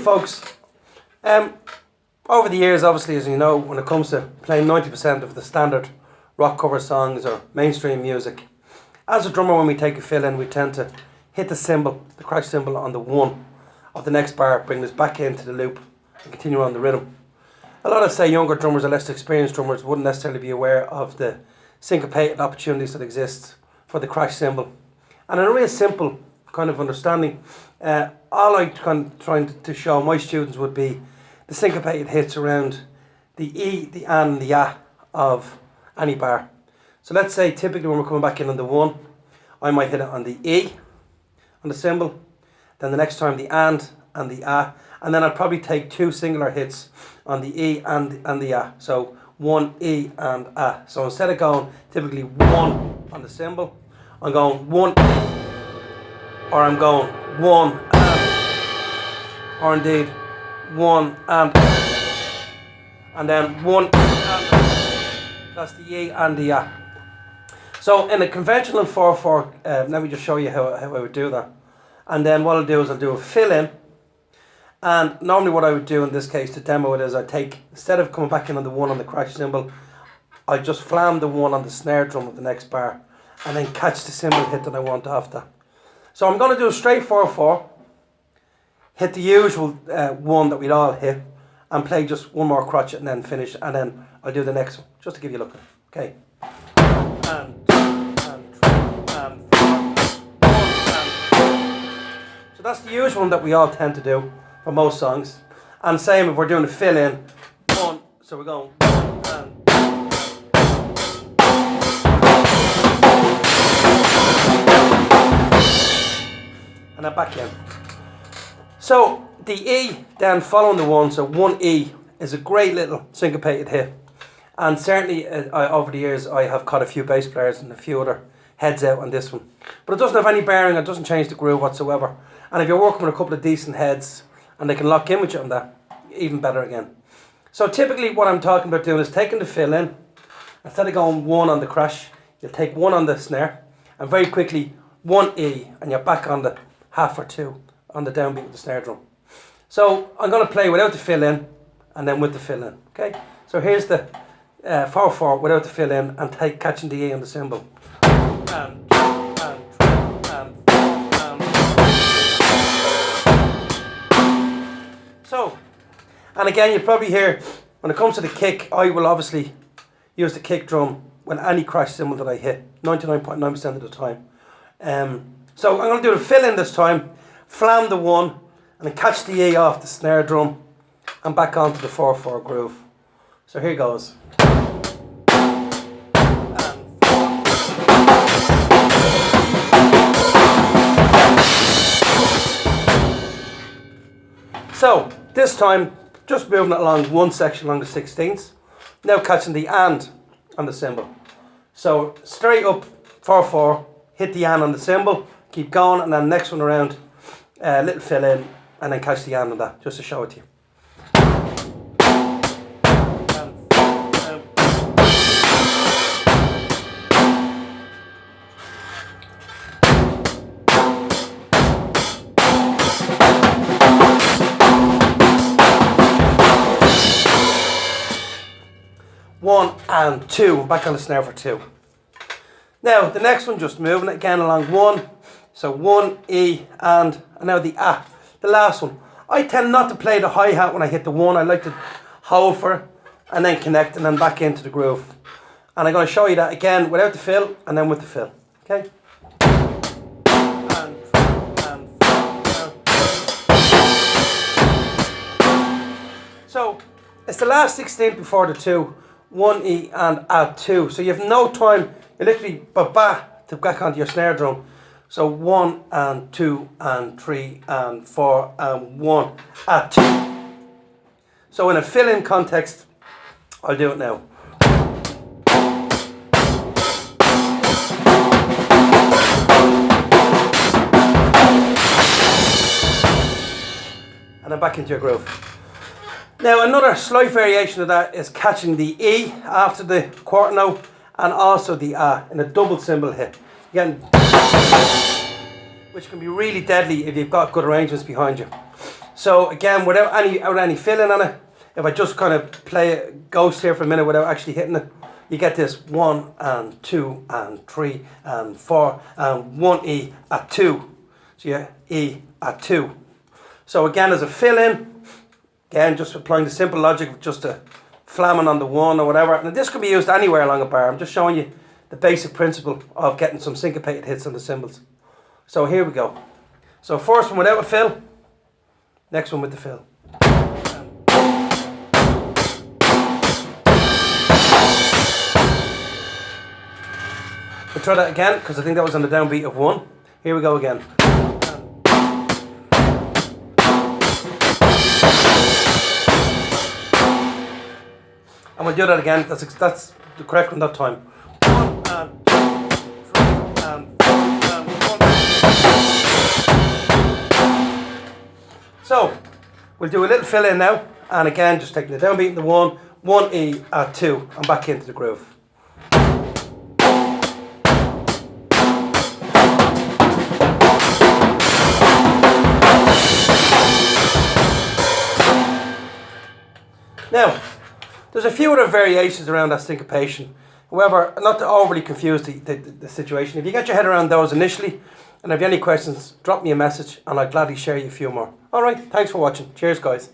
Folks, over the years, obviously, as you know, when it comes to playing 90% of the standard rock cover songs or mainstream music, as a drummer, when we take a fill in, we tend to hit the cymbal, the crash cymbal, on the 1 of the next bar, bring us back into the loop and continue on the rhythm. A lot of, say, younger drummers or less experienced drummers wouldn't necessarily be aware of the syncopated opportunities that exist for the crash cymbal. And in a real simple kind of understanding, all I trying to show my students would be the syncopated hits around the E, the and, the A of any bar. So let's say typically when we're coming back in on the 1, I might hit it on the E on the cymbal, then the next time the and the A, and then I'll probably take 2 singular hits on the E and the A. So 1 E and A. So instead of going typically 1 on the cymbal, I'm going 1, or I'm going 1 and, or indeed 1 and then 1 and, that's the E and the A. So in a conventional 4/4, let me just show you how I would do that. And then what I'll do is I'll do a fill in. And normally what I would do in this case to demo it is I take, instead of coming back in on the 1 on the crash cymbal, I just flam the 1 on the snare drum of the next bar and then catch the cymbal hit that I want after. So I'm going to do a straight 4/4, hit the usual 1 that we'd all hit, and play just one more crotchet and then finish, and then I'll do the next one, just to give you a look at it. Okay. And 2, and 3, and 4, 1, and 2. So that's the usual one that we all tend to do for most songs. And same if we're doing a fill in, 1, so we're going 1 and then back in. So the E then following the 1, so 1 E is a great little syncopated hit. And certainly over the years I have caught a few bass players and a few other heads out on this one. But it doesn't have any bearing, it doesn't change the groove whatsoever. And if you're working with a couple of decent heads and they can lock in with you on that, even better again. So typically what I'm talking about doing is taking the fill in, instead of going 1 on the crash, you'll take 1 on the snare and very quickly 1 E, and you're back on the half or 2 on the downbeat with the snare drum. So I'm going to play without the fill in and then with the fill in. Okay, so here's the 4/4 without the fill in and catching the E on the cymbal. And so, and again you probably hear when it comes to the kick, I will obviously use the kick drum when any crash cymbal that I hit 99.9% of the time. So I'm going to do the fill in this time, flam the 1 and then catch the E off the snare drum and back onto the 4/4 groove. So here goes. So this time just moving it along 1 section along the 16th, now catching the and on the cymbal. So straight up 4/4, hit the and on the cymbal, keep going, and then next one around, little fill in, and then catch the and on that, just to show it to you. One and 2, back on the snare for 2. Now the next one, just moving it again along 1, so 1 E and now the A, the last one. I tend not to play the hi-hat when I hit the 1. I like to hold for it and then connect and then back into the groove. And I'm going to show you that again without the fill and then with the fill. Okay. So it's the last 16th before the 2. 1 E and A 2. So you have no time, you literally ba to back onto your snare drum. So 1 and 2 and 3 and 4 and 1 A 2. So in a fill-in context, I'll do it now. And then back into your groove. Now another slight variation of that is catching the E after the quarter note and also the A in a double cymbal hit. Again, which can be really deadly if you've got good arrangements behind you. So again, without any filling on it, if I just kind of play a ghost here for a minute without actually hitting it, you get this 1 and 2 and 3 and 4 and 1 E at 2. So yeah, E at 2. So again, as a fill in, again, just applying the simple logic of just a flamming on the 1 or whatever. And this can be used anywhere along a bar. I'm just showing you the basic principle of getting some syncopated hits on the cymbals. So here we go. So first one without a fill, next one with the fill. We'll try that again because I think that was on the downbeat of 1. Here we go again. And we'll do that again. That's the correct one that time. 1 and 2, 3 and 4 and 1. So we'll do a little fill in now, and again just taking the downbeat in the 1, 1 E at 2, and back into the groove. Now, there's a few other variations around that syncopation. However, not to overly confuse the situation. If you get your head around those initially, and if you have any questions, drop me a message and I'll gladly share you a few more. Alright, thanks for watching. Cheers guys.